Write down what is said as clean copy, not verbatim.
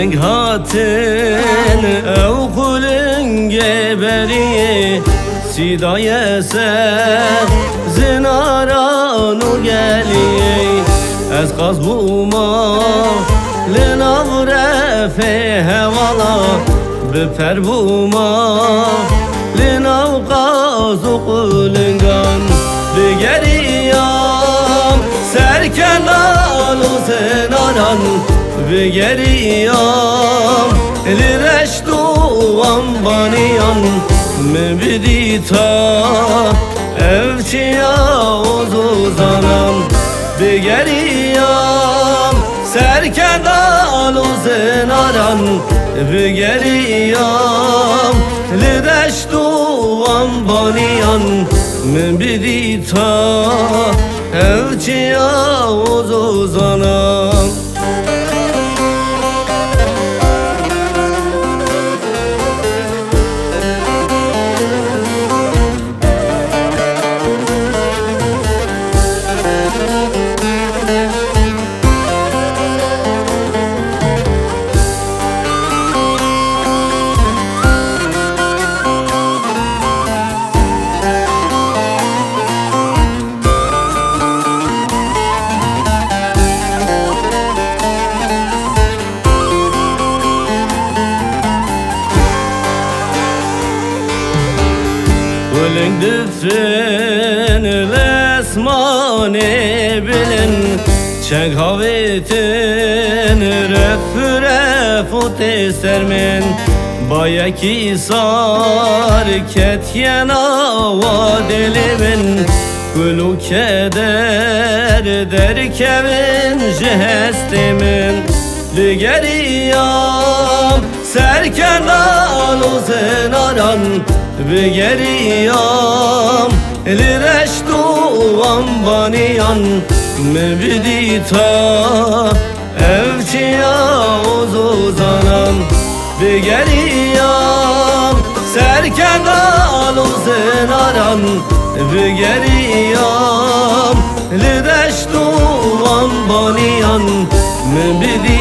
Kulun hatin ev kulun geberi Sidaye ser zinaranu geliye Ez kazbuma linavre fe hevala Biper buma linav kazu kulungan Bigeriyam serkenalu zinaran Bigeriyam lireştu ambaniyan Mebidita evçiya uzuzanam Bigeriyam serkenalu zinaran Bigeriyam lireştu ambaniyan Mebidita evçiya uzuzanam Kulun düfrün lesmane bilin Çek havitin refut istermin Bayaki sar ketyena vadelimin Kulu keder derkevin jehestimin Digeriyam serkenalu zinaran Bigeriyam lireştu ambaniyan Mebidita evçiya uzuzanam Bigeriyam serkenalu zinaran Bigeriyam lireştu ambaniyan Mebidita